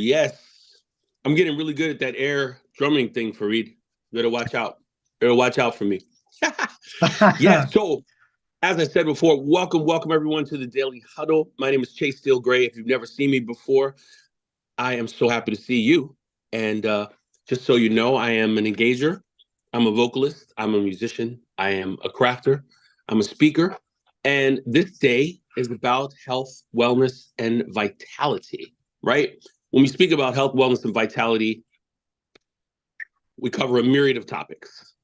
Yes. I'm getting really good at that air drumming thing, Fareed. You better watch out. Better watch out for me. Yeah. So, as I said before, welcome everyone to the Daily Huddle. My name is Steele Greye. If you've never seen me before, I am so happy to see you. And just so you know, I am an engager. I'm a vocalist. I'm a musician. I am a crafter. I'm a speaker. And this day is about health, wellness, and vitality, right? When we speak about health, wellness, and vitality, we cover a myriad of topics,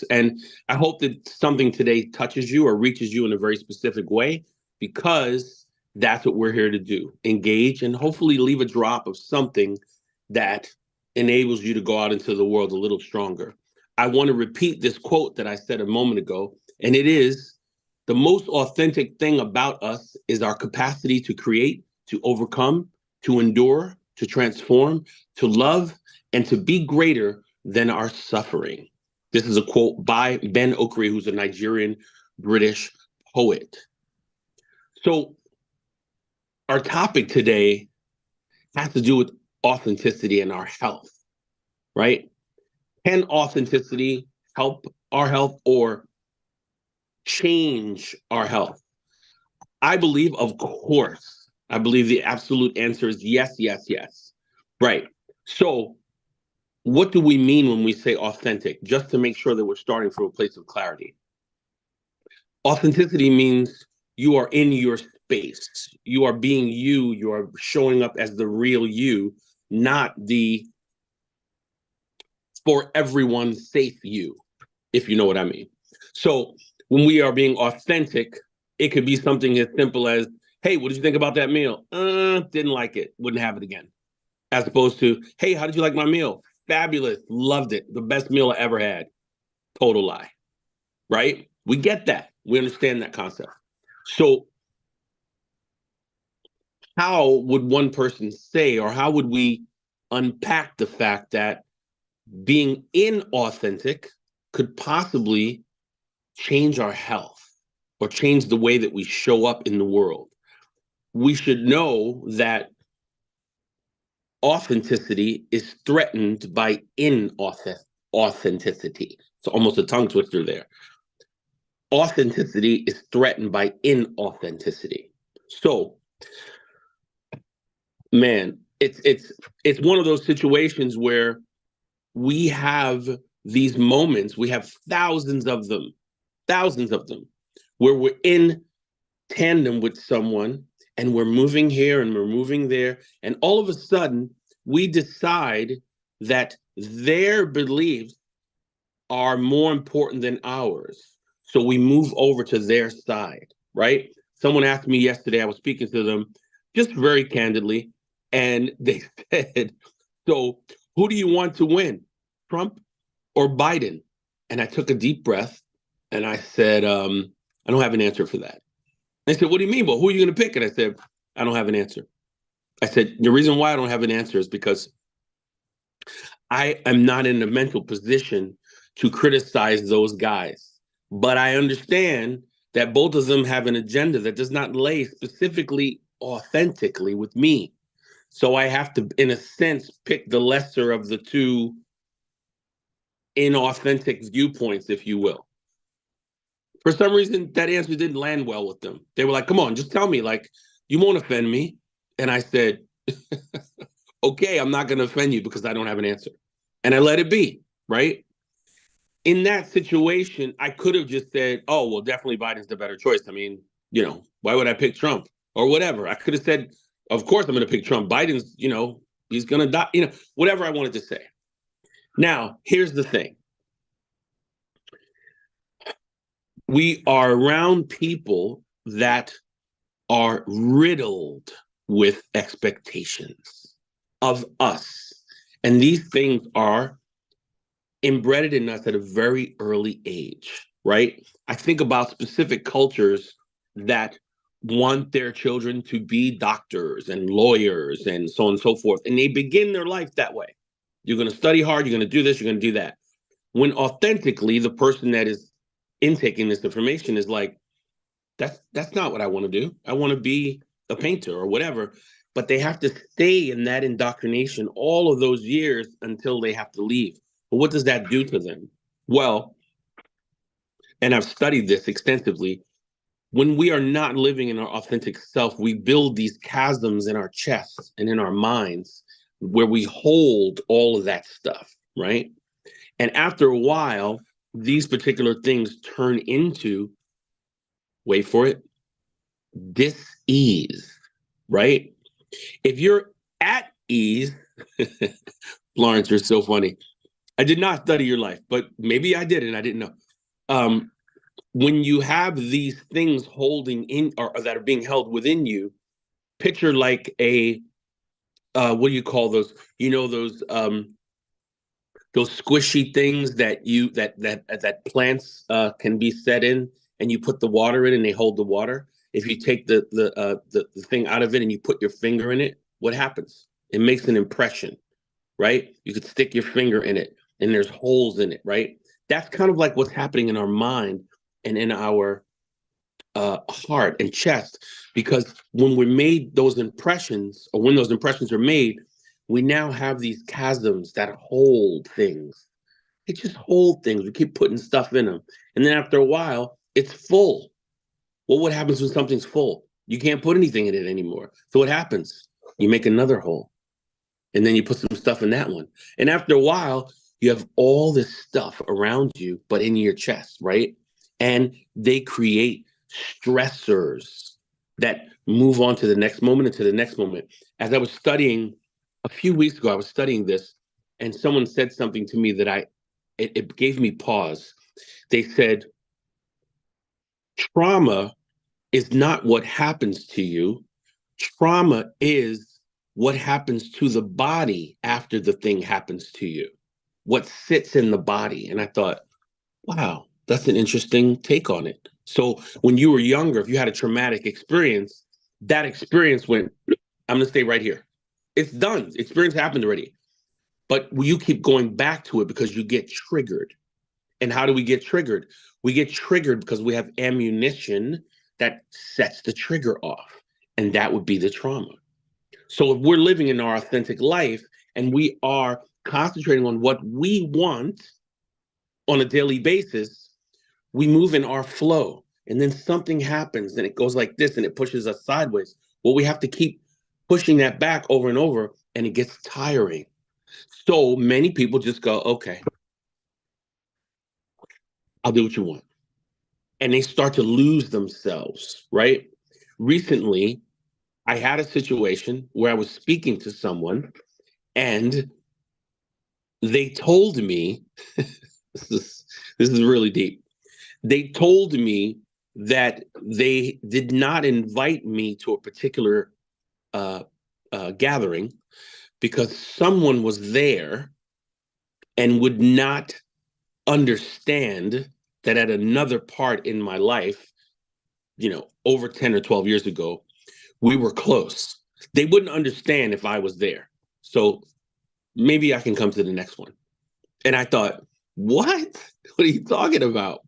And I hope that something today touches you or reaches you in a very specific way, because that's what we're here to do, engage and hopefully leave a drop of something that enables you to go out into the world a little stronger. I want to repeat this quote that I said a moment ago, and it is, the most authentic thing about us is our capacity to create, to overcome, to endure, to transform, to love, and to be greater than our suffering. This is a quote by Ben Okri, who's a Nigerian British poet. So our topic today has to do with authenticity and our health, right? Can authenticity help our health or change our health? I believe, of course. I believe the absolute answer is yes, yes, yes. Right. So what do we mean when we say authentic? Just to make sure that we're starting from a place of clarity. Authenticity means you are in your space. You are being you. You are showing up as the real you, not the for everyone safe you, if you know what I mean. So when we are being authentic, it could be something as simple as, hey, what did you think about that meal? Didn't like it. Wouldn't have it again. As opposed to, hey, how did you like my meal? Fabulous. Loved it. The best meal I ever had. Total lie. Right? We get that. We understand that concept. So how would one person say, or how would we unpack the fact that being inauthentic could possibly change our health or change the way that we show up in the world? We should know that authenticity is threatened by inauthenticity. It's almost a tongue twister there. Authenticity is threatened by inauthenticity. So, man, it's one of those situations where we have these moments, we have thousands of them, where we're in tandem with someone and we're moving here and we're moving there. And all of a sudden, we decide that their beliefs are more important than ours. So we move over to their side, right? Someone asked me yesterday, I was speaking to them just very candidly, and they said, so who do you want to win, Trump or Biden? And I took a deep breath and I said, I don't have an answer for that. They said, what do you mean? Well, who are you going to pick? And I said, I don't have an answer. I said, the reason why I don't have an answer is because I am not in a mental position to criticize those guys. But I understand that both of them have an agenda that does not lay specifically authentically with me. So I have to, in a sense, pick the lesser of the two inauthentic viewpoints, if you will. For some reason, that answer didn't land well with them. They were like, come on, just tell me, like, you won't offend me. And I said, okay, I'm not going to offend you because I don't have an answer. And I let it be, right? In that situation, I could have just said, oh, well, definitely Biden's the better choice. I mean, why would I pick Trump or whatever? I could have said, of course, I'm going to pick Trump. Biden's, he's going to die, whatever I wanted to say. Now, here's the thing. We are around people that are riddled with expectations of us. And these things are embedded in us at a very early age, right? I think about specific cultures that want their children to be doctors and lawyers and so on and so forth. And they begin their life that way. You're going to study hard. You're going to do this. You're going to do that. When authentically, the person that is intaking this information is like, that's not what I want to do. I want to be a painter or whatever. but they have to stay in that indoctrination all of those years until they have to leave. But what does that do to them? Well, and I've studied this extensively, when we are not living in our authentic self, we build these chasms in our chests and in our minds where we hold all of that stuff, right? And after a while, these particular things turn into, wait for it, dis-ease, right? If you're at ease, Lawrence, you're so funny. I did not study your life, but maybe I did and I didn't know. When you have these things holding in or that are being held within you, picture like a what do you call those? You know those squishy things that that plants can be set in, and you put the water in and they hold the water. If you take the thing out of it and you put your finger in it, what happens? It makes an impression, right? You could stick your finger in it and there's holes in it, right? That's kind of like what's happening in our mind and in our heart and chest, because when we made those impressions, or when those impressions are made, we now have these chasms that hold things. They just hold things. We keep putting stuff in them. And then after a while, it's full. Well, what happens when something's full? You can't put anything in it anymore. So what happens? You make another hole. And then you put some stuff in that one. And after a while, you have all this stuff around you, but in your chest, right? And they create stressors that move on to the next moment and to the next moment. As I was studying a few weeks ago, I was studying this, and someone said something to me that it gave me pause. They said, trauma is not what happens to you. Trauma is what happens to the body after the thing happens to you, what sits in the body. And I thought, wow, that's an interesting take on it. So when you were younger, if you had a traumatic experience, that experience went, I'm going to stay right here. It's done. Experience happened already. But you keep going back to it because you get triggered. And how do we get triggered? We get triggered because we have ammunition that sets the trigger off. And that would be the trauma. So if we're living in our authentic life and we are concentrating on what we want on a daily basis, we move in our flow. And then something happens and it goes like this and it pushes us sideways. Well, we have to keep pushing that back over and over, and it gets tiring. So many people just go, okay, I'll do what you want. And they start to lose themselves, right? Recently, I had a situation where I was speaking to someone and they told me, this is really deep. They told me that they did not invite me to a particular gathering because someone was there and would not understand that at another part in my life, over 10 or 12 years ago, we were close. They wouldn't understand if I was there. So maybe I can come to the next one. And I thought, what? What are you talking about?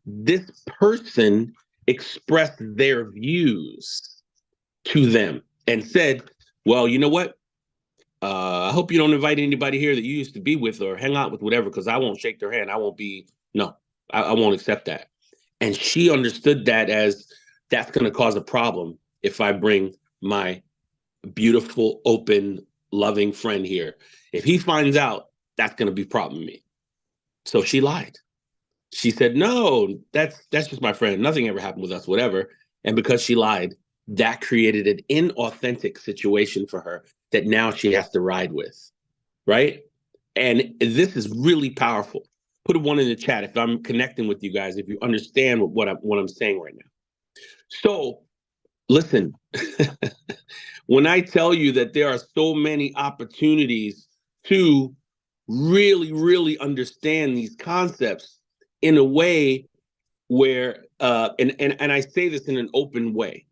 This person expressed their views to them and said, well, you know what? I hope you don't invite anybody here that you used to be with or hang out with, whatever, because I won't shake their hand. I won't accept that. And she understood that as that's going to cause a problem if I bring my beautiful, open, loving friend here. If he finds out, that's going to be a problem to me. So she lied. She said, no, that's just my friend. Nothing ever happened with us, whatever. And because she lied, that created an inauthentic situation for her that now she has to ride with, right? And this is really powerful. Put a one in the chat if I'm connecting with you guys, if you understand what I'm saying right now. So listen, when I tell you that there are so many opportunities to really, really understand these concepts in a way where, and I say this in an open way,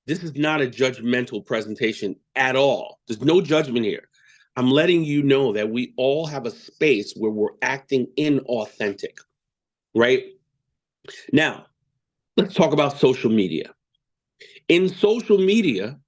this is not a judgmental presentation at all. There's no judgment here. I'm letting you know that we all have a space where we're acting inauthentic, right? Now, let's talk about social media. In social media,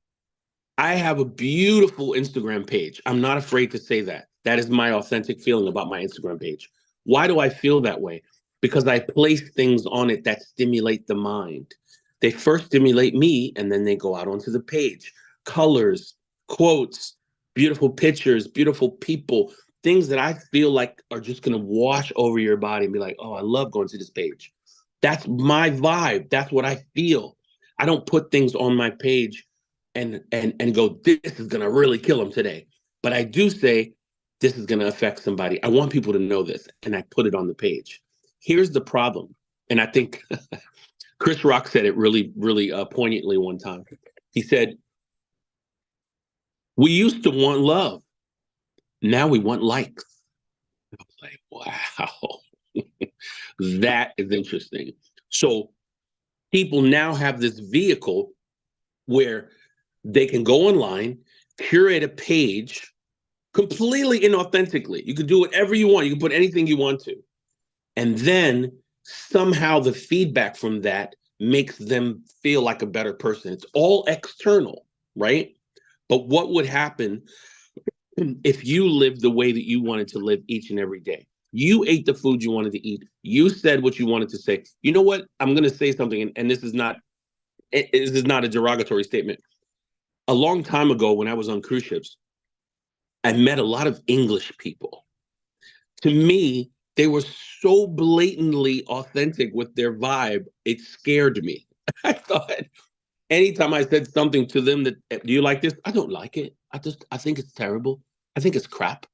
I have a beautiful Instagram page. I'm not afraid to say that. That is my authentic feeling about my Instagram page. Why do I feel that way? Because I place things on it that stimulate the mind. They first stimulate me and then they go out onto the page. Colors, quotes, beautiful pictures, beautiful people, things that I feel like are just going to wash over your body and be like, oh, I love going to this page. That's my vibe. That's what I feel. I don't put things on my page and go, this is gonna really kill them today. But I do say this is gonna affect somebody. I want people to know this, and I put it on the page. Here's the problem, and I think Chris Rock said it really, really poignantly one time. He said, "We used to want love, now we want likes." I was like, wow, that is interesting. So people now have this vehicle where they can go online, curate a page completely inauthentically. You can do whatever you want. You can put anything you want to. And then somehow the feedback from that makes them feel like a better person. It's all external, right? But what would happen if you lived the way that you wanted to live each and every day? You ate the food you wanted to eat. You said what you wanted to say. You know what? I'm going to say something, and this is not a derogatory statement. A long time ago, when I was on cruise ships, I met a lot of English people. To me, they were so blatantly authentic with their vibe, it scared me. I thought anytime I said something to them that, do you like this? I don't like it. I think it's terrible. I think it's crap.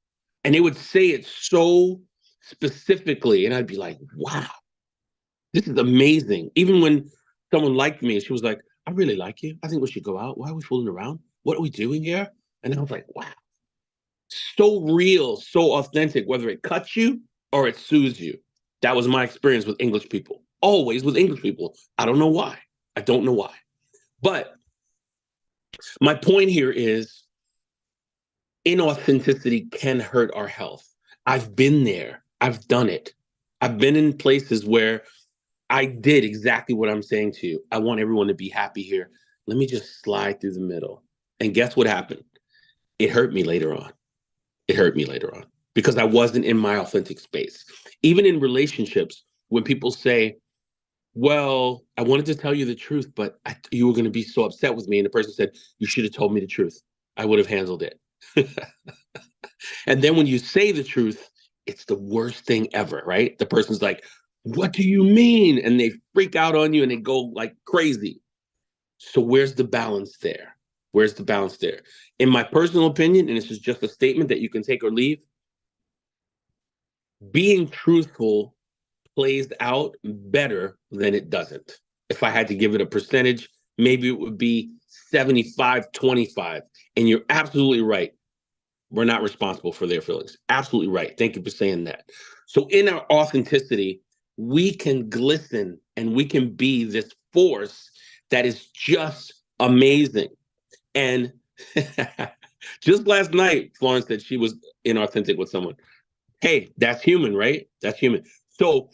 And they would say it so specifically. And I'd be like, wow, this is amazing. Even when someone liked me, she was like, I really like you. I think we should go out. Why are we fooling around? What are we doing here? And I was like, wow, so real, so authentic, whether it cuts you or it soothes you. That was my experience with English people. Always with English people. I don't know why. I don't know why. But my point here is inauthenticity can hurt our health. I've been there. I've done it. I've been in places where I did exactly what I'm saying to you. I want everyone to be happy here. Let me just slide through the middle. And guess what happened? It hurt me later on. It hurt me later on because I wasn't in my authentic space. Even in relationships, when people say, well, I wanted to tell you the truth, but you were going to be so upset with me. And the person said, you should have told me the truth. I would have handled it. And then when you say the truth, it's the worst thing ever, right? The person's like, what do you mean? And they freak out on you and they go like crazy. So where's the balance there? Where's the balance there? In my personal opinion, and this is just a statement that you can take or leave, being truthful plays out better than it doesn't. If I had to give it a percentage, maybe it would be 75-25. And you're absolutely right. We're not responsible for their feelings. Absolutely right. Thank you for saying that. So in our authenticity, we can glisten and we can be this force that is just amazing. And just last night, Florence said she was inauthentic with someone. Hey, that's human, right? That's human. So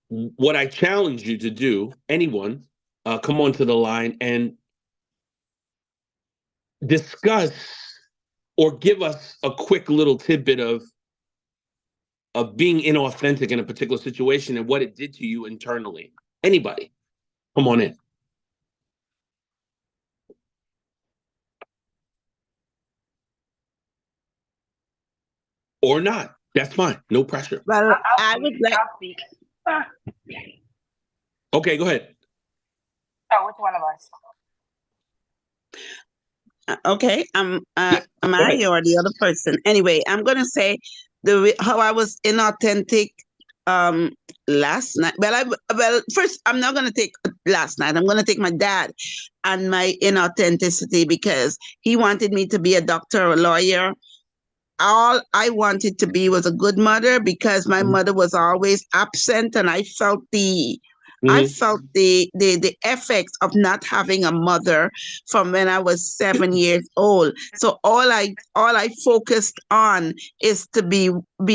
what I challenge you to do, anyone, come onto the line and discuss or give us a quick little tidbit of being inauthentic in a particular situation and what it did to you internally. Anybody, come on in. Or not. That's fine. No pressure. Well, I would like. I'll speak. Okay, go ahead. Oh, which one of us? Okay, Yeah, am go I ahead. or the other person? Anyway, I'm gonna say how I was inauthentic um last night. Well, first I'm not gonna take last night. I'm gonna take my dad and my inauthenticity because he wanted me to be a doctor or a lawyer. All I wanted to be was a good mother because my Mhm. mother was always absent, and I Mhm. felt the effects of not having a mother from when I was 7 years old. So all I focused on is to be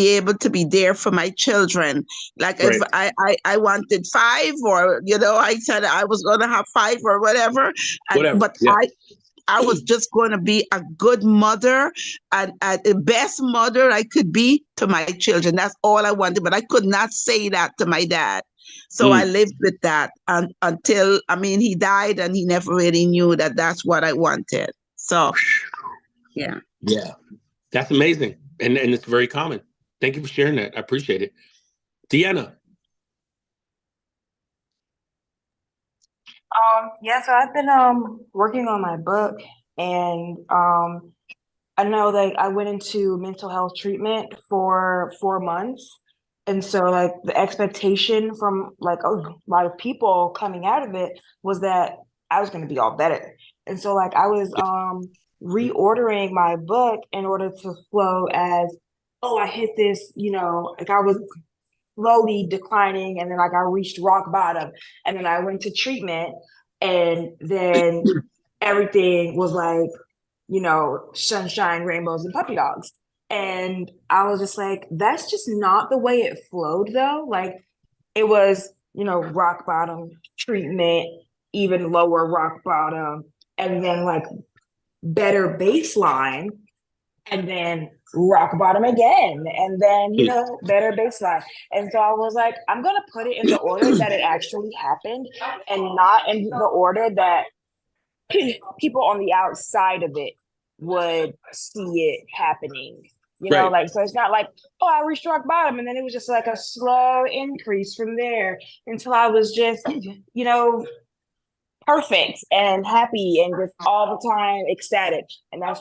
able to be there for my children. Like if Right. I wanted five, or I said I was gonna have five or whatever, and Whatever. but Yeah. I was just going to be a good mother and the best mother I could be to my children. That's all I wanted, but I could not say that to my dad. So I lived with that until, I mean, he died and he never really knew that that's what I wanted. So, yeah. Yeah, that's amazing. And it's very common. Thank you for sharing that. I appreciate it. Deanna. Yeah, so I've been working on my book, and I know that I went into mental health treatment for 4 months. And so like the expectation from like a lot of people coming out of it was that I was gonna be all better. And so like I was reordering my book in order to flow as, oh, I hit this, like I was slowly declining, and then like I reached rock bottom, and then I went to treatment, and then everything was like, sunshine, rainbows, and puppy dogs. And I was just like, that's just not the way it flowed though. Like it was, rock bottom, treatment, even lower rock bottom, and then like better baseline, and then rock bottom again, and then better baseline. And so I was like, I'm gonna put it in the order that it actually happened, and not in the order that people on the outside of it would see it happening. Right. Like, so it's not like, oh, I reached rock bottom, and then it was just like a slow increase from there until I was just perfect and happy and just all the time ecstatic. And that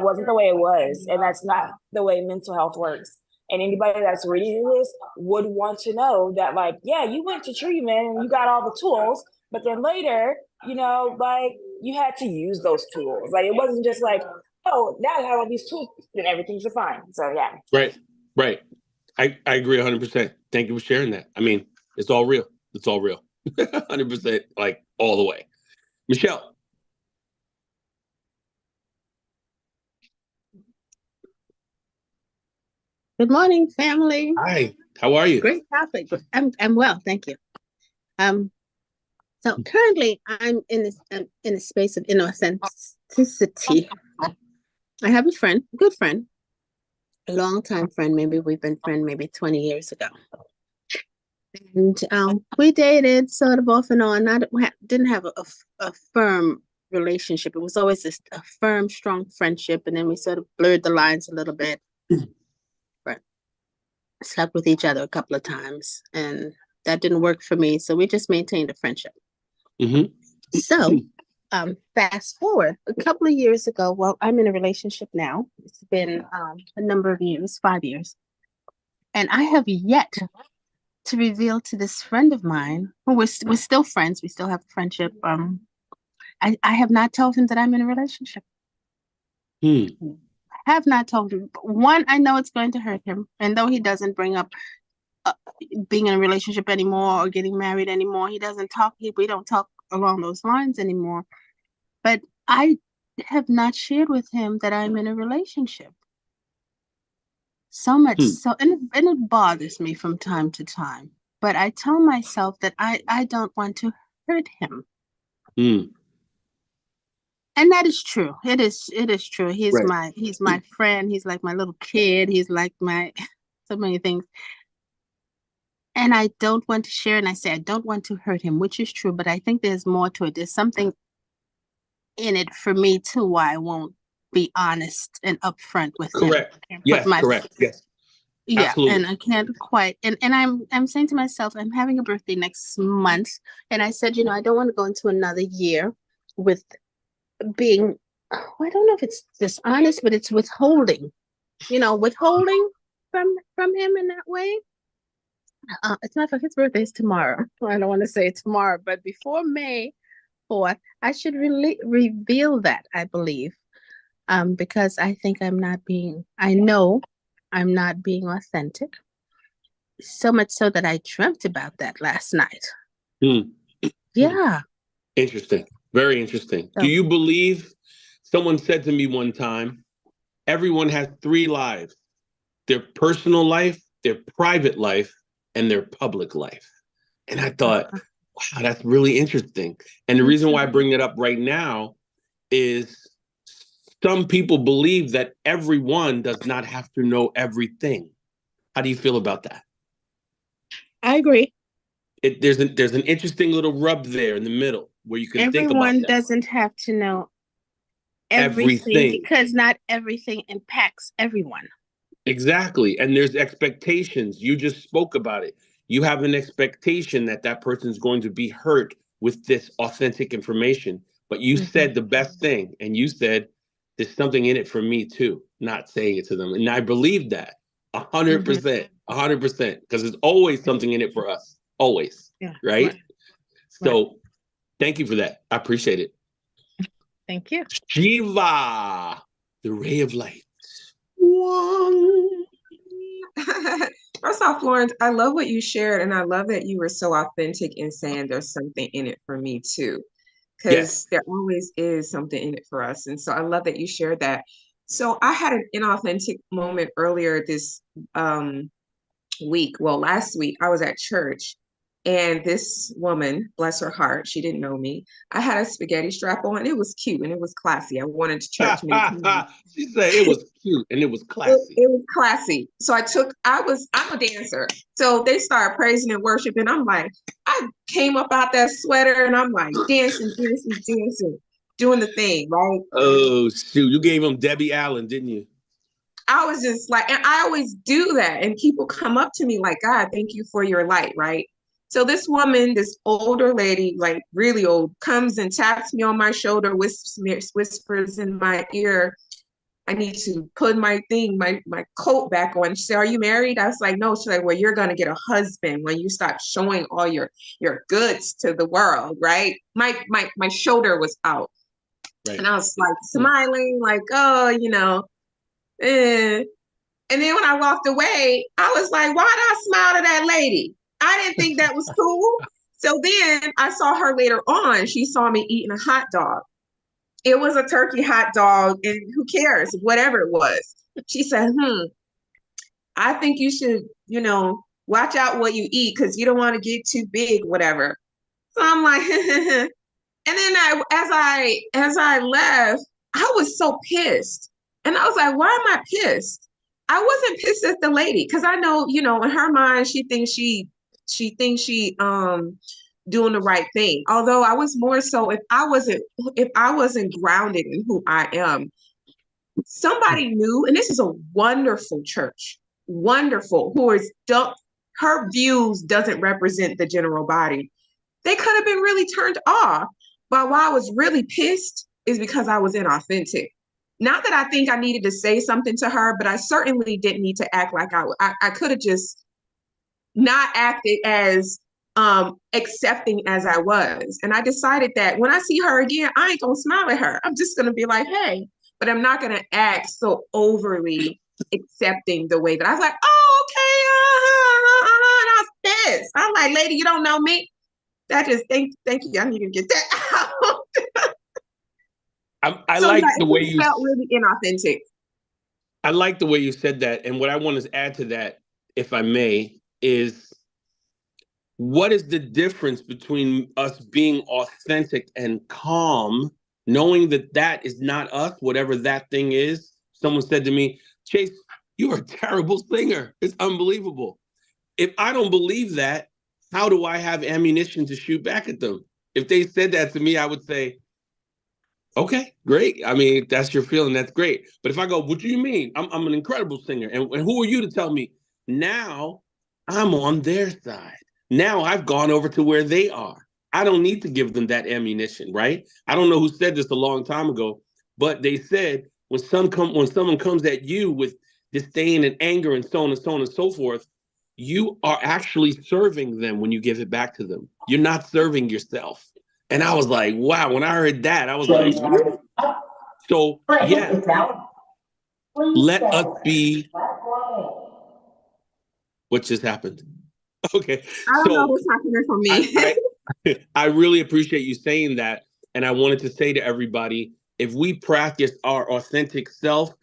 wasn't the way it was. And that's not the way mental health works. And anybody that's reading this would want to know that, like, yeah, you went to treatment and you got all the tools, but then later, like you had to use those tools. Like it wasn't just like, oh, now I have all these tools and everything's fine. So yeah. Right. I agree 100%. Thank you for sharing that. I mean, it's all real. It's all real. 100%, like all the way. Michelle. Good morning, family. Hi. How are you? Great topic. I'm well, thank you. So currently I'm in a space of inauthenticity. I have a good friend, a long-time friend. Maybe we've been friends maybe 20 years ago. And we dated sort of off and on. Didn't have a firm relationship. It was always a firm, strong friendship, and then we sort of blurred the lines a little bit. But slept with each other a couple of times, and that didn't work for me. So we just maintained a friendship. Mm-hmm. So fast forward a couple of years ago. Well, I'm in a relationship now. It's been a number of years, 5 years, and I have yet to reveal to this friend of mine, who we're still friends, we still have a friendship. I have not told him that I'm in a relationship. I have not told him. One, I know it's going to hurt him, and though he doesn't bring up being in a relationship anymore or getting married anymore, he doesn't talk. We don't talk along those lines anymore. But I have not shared with him that I'm in a relationship. So much so, and it bothers me from time to time. But I tell myself that I don't want to hurt him. And that is true. It is true. He's my friend. He's like my little kid. He's like my so many things. And I don't want to share. And I say I don't want to hurt him, which is true. But I think there's more to it. There's something in it for me too, why I won't be honest and upfront with him. Correct. Yes, correct. Yes. Yeah, absolutely. And I can't quite. And I'm saying to myself, I'm having a birthday next month, and I said, I don't want to go into another year with being, I don't know if it's dishonest, but it's withholding. Withholding from him in that way. It's not like his birthday is tomorrow. I don't want to say tomorrow, but before May 4th, I should really reveal that, I believe. Because I think I know I'm not being authentic. So much so that I dreamt about that last night. Yeah. Interesting. Very interesting. Do you believe, someone said to me one time, everyone has 3 lives: their personal life, their private life, and their public life. And I thought, wow, that's really interesting. And the reason why I bring it up right now is some people believe that everyone does not have to know everything. How do you feel about that? I agree. There's an interesting little rub there in the middle where you can think about Everyone that. doesn't have to know everything, Everything. because not everything impacts everyone. Exactly. And there's expectations. You just spoke about it. You have an expectation that that person's going to be hurt with this authentic information. But you said the best thing, and you said, there's something in it for me too, not saying it to them. And I believe that 100%, 100%, because there's always something in it for us. Always. Yeah. Right? Right. So thank you for that. I appreciate it. Thank you. Shiva, the ray of light. First off, Florence, I love what you shared, and I love that you were so authentic in saying there's something in it for me too, Yes. because there always is something in it for us. And so I love that you shared that. So I had an inauthentic moment earlier this week. Well, last week I was at church, and this woman, bless her heart, she didn't know me. I had a spaghetti strap on. It was cute and it was classy. I went into church many times. She said it was cute and it was It, classy. it was classy. So I'm a dancer. So they started praising and worshiping. I'm like, I came up out that sweater and I'm like dancing, dancing, dancing, doing the thing, right? Oh, shoot. You gave him Debbie Allen, didn't you? I was just like, and I always do that. And people come up to me like, God, thank you for your light, right? So this woman, this older lady, like really old, comes and taps me on my shoulder, whispers in my ear, I need to put my coat back on. She said, are you married? I was like, no. She's like, well, you're going to get a husband when you start showing all your goods to the world, right? My shoulder was out. Right. And I was like smiling, like, oh, eh. And then when I walked away, I was like, why did I smile at that lady? I didn't think that was cool. So then I saw her later on. She saw me eating a hot dog. It was a turkey hot dog, and who cares, whatever it was. She said, I think you should, watch out what you eat because you don't want to get too big, whatever. So I'm like, and then as I left, I was so pissed. And I was like, why am I pissed? I wasn't pissed at the lady because I know, in her mind, she thinks she doing the right thing. Although I was more so, if I wasn't grounded in who I am, somebody knew, and this is a wonderful church, wonderful, her views doesn't represent the general body. They could have been really turned off. But why I was really pissed is because I was inauthentic. Not that I think I needed to say something to her, but I certainly didn't need to act like I could have just not acted as accepting as I was. And I decided that when I see her again, I ain't gonna smile at her. I'm just gonna be like, hey, but I'm not gonna act so overly accepting the way that I was like, oh, okay, and I was pissed. I'm like, lady, you don't know me. That just thank you. I need to get that out. I like the way you felt really inauthentic. I like the way you said that. And what I want to add to that, if I may, is what is the difference between us being authentic and calm, knowing that that is not us, whatever that thing is? Someone said to me, Chase, you are a terrible singer. It's unbelievable. If I don't believe that, how do I have ammunition to shoot back at them? If they said that to me, I would say, okay, great. I mean, if that's your feeling, that's great. But if I go, what do you mean? I'm an incredible singer. And who are you to tell me? Now I'm on their side. Now I've gone over to where they are. I don't need to give them that ammunition, right? I don't know who said this a long time ago, but they said when someone comes at you with disdain and anger and so on and so on and so forth, you are actually serving them when you give it back to them. You're not serving yourself. And I was like, wow, when I heard that, I was like, so yeah, let us be. What just happened? Okay. I don't know what's happening for me. I really appreciate you saying that. And I wanted to say to everybody, if we practice our authentic self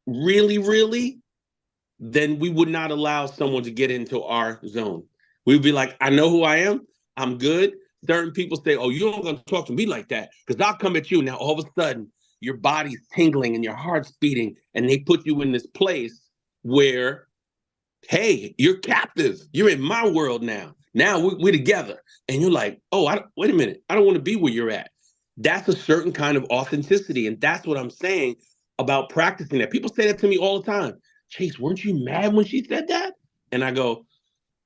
really, really, then we would not allow someone to get into our zone. We'd be like, I know who I am. I'm good. certain people say, oh, you're not going to talk to me like that because I'll come at you. Now, all of a sudden, your body's tingling and your heart's beating, and they put you in this place where, hey, you're captive. You're in my world now. Now we're together. And you're like, oh, wait a minute. I don't want to be where you're at. That's a certain kind of authenticity. And that's what I'm saying about practicing that. People say that to me all the time. Chase, weren't you mad when she said that? And I go,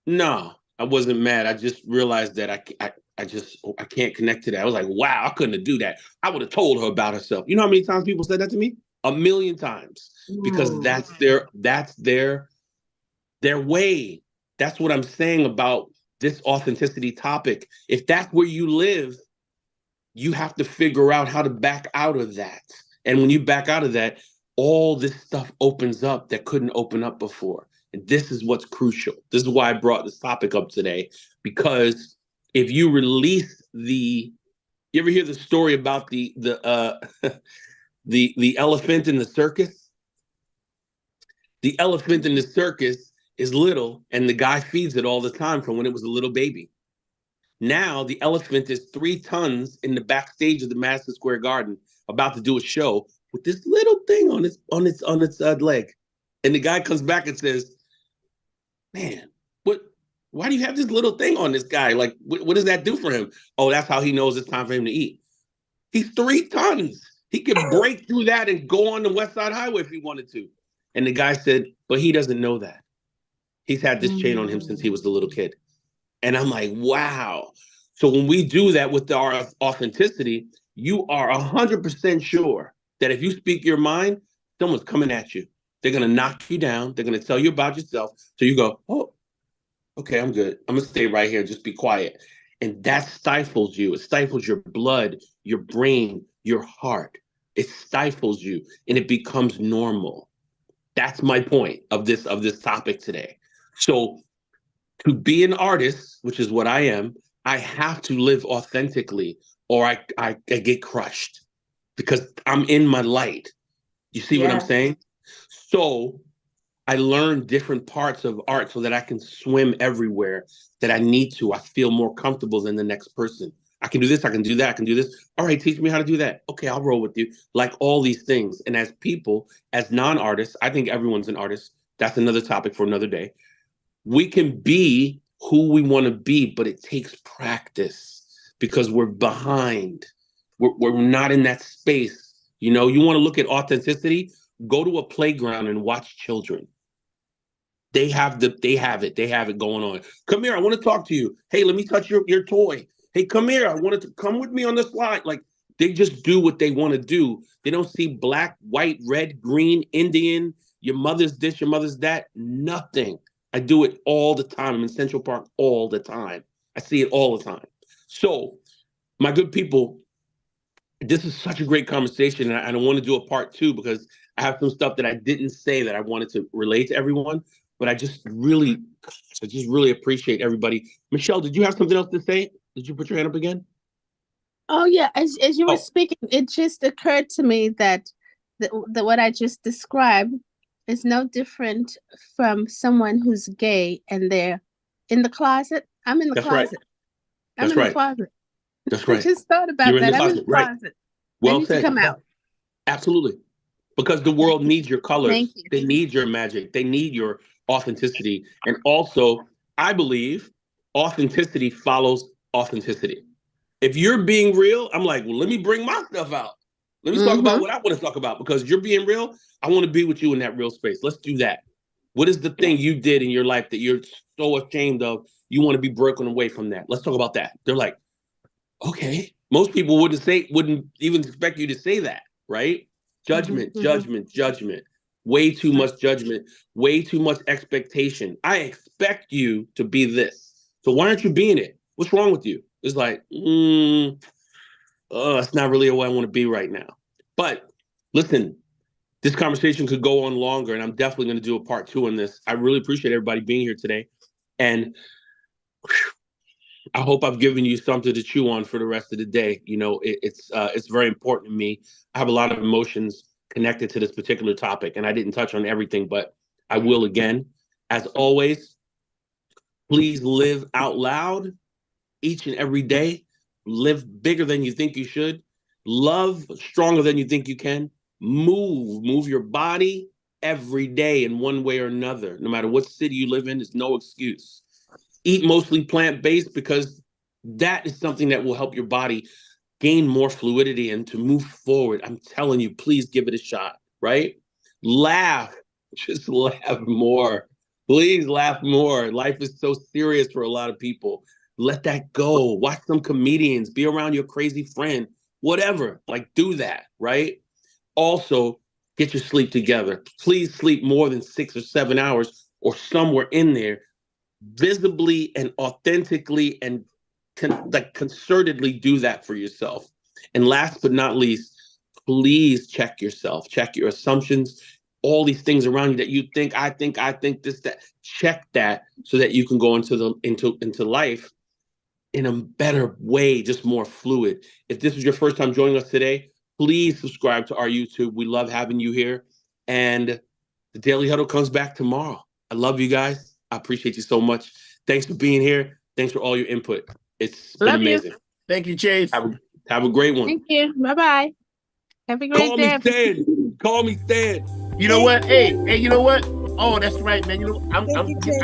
no, I wasn't mad. I just realized that I can't connect to that. I was like, wow, I couldn't do that. I would have told her about herself. You know how many times people said that to me? 1,000,000 times. Because that's their way. That's what I'm saying about this authenticity topic. If that's where you live, you have to figure out how to back out of that. And when you back out of that, all this stuff opens up that couldn't open up before. And this is what's crucial. This is why I brought this topic up today, because if you release you ever hear the story about the the elephant in the circus? The elephant in the circus is little, and the guy feeds it all the time from when it was a little baby. Now the elephant is 3 tons in the backstage of the Madison Square Garden, about to do a show with this little thing on its leg, and the guy comes back and says, "Man, why do you have this little thing on this guy? Like, what does that do for him?" Oh, that's how he knows it's time for him to eat. He's 3 tons. He could break through that and go on the West Side Highway if he wanted to. And the guy said, but he doesn't know that. He's had this chain on him since he was a little kid. And I'm like, wow. So when we do that with our authenticity, you are 100% sure that if you speak your mind, someone's coming at you. They're going to knock you down. They're going to tell you about yourself. So you go, oh, okay, I'm good. I'm going to stay right here and just be quiet. And that stifles you. It stifles your blood, your brain, your heart. It stifles you and it becomes normal. That's my point of this topic today. So to be an artist, which is what I am, I have to live authentically or I get crushed because I'm in my light. You see what I'm saying? So I learn different parts of art so that I can swim everywhere that I need to. I feel more comfortable than the next person. I can do this, I can do that, I can do this. All right, teach me how to do that. Okay, I'll roll with you. Like all these things. And as people, as non-artists, I think everyone's an artist. That's another topic for another day. We can be who we want to be, but it takes practice because we're behind. We're not in that space. You know, you want to look at authenticity, go to a playground and watch children. They have it going on. Come here, I want to talk to you. Hey, let me touch your toy. Hey, come here, I wanted to come with me on the slide. Like, they just do what they want to do. They don't see black, white, red, green, Indian, your mother's this, your mother's that, nothing. I do it all the time. I'm in Central Park all the time. I see it all the time. So, my good people, this is such a great conversation, and I want to do a part 2 because I have some stuff that I didn't say that I wanted to relate to everyone. But I just really appreciate everybody. Michelle, did you have something else to say? Did you put your hand up again? Oh yeah, as you were speaking, it just occurred to me that what I just described is no different from someone who's gay and they're in the closet. I'm in the closet. I'm in the closet. That's right. I just thought about that. I'm in the closet. Well I need to come out. Absolutely. Because the world needs your colors. Thank you. They need your magic. They need your authenticity. And also, I believe authenticity follows authenticity. If you're being real, I'm like, well, let me bring my stuff out. Let me talk about what I want to talk about because you're being real. I want to be with you in that real space. Let's do that. What is the thing you did in your life that you're so ashamed of? You want to be broken away from that. Let's talk about that. They're like, okay. Most people wouldn't even expect you to say that, right? Judgment, judgment. Way too much judgment, way too much expectation. I expect you to be this. So why aren't you being it? What's wrong with you? It's like, it's not really who I want to be right now. But listen, this conversation could go on longer, and I'm definitely going to do a part 2 on this. I really appreciate everybody being here today. And I hope I've given you something to chew on for the rest of the day. You know, it's very important to me. I have a lot of emotions connected to this particular topic, and I didn't touch on everything, but I will again. As always, please live out loud each and every day. live bigger than you think you should, love stronger than you think you can, move your body every day in one way or another. No matter what city you live in, there's no excuse. Eat mostly plant-based, because that is something that will help your body gain more fluidity and to move forward. I'm telling you, please give it a shot, right? Laugh, just laugh more. Please laugh more. Life is so serious for a lot of people. Let that go. Watch some comedians, be around your crazy friend, whatever. Like, do that, right? Also, get your sleep together. Please sleep more than 6 or 7 hours or somewhere in there, visibly and authentically and concertedly do that for yourself. And last but not least, please check yourself, check your assumptions, all these things around you that you think, I think this, that. Check that so that you can go into life in a better way, just more fluid. If this is your first time joining us today, please subscribe to our YouTube. We love having you here. And the Daily Huddle comes back tomorrow. I love you guys. I appreciate you so much. Thanks for being here. Thanks for all your input. It's been amazing. Thank you, Chase. Have a great one. Thank you. Bye-bye. Have a great day. Call me Stan. You know what? Hey, you know what? Oh, that's right, man. You know, I'm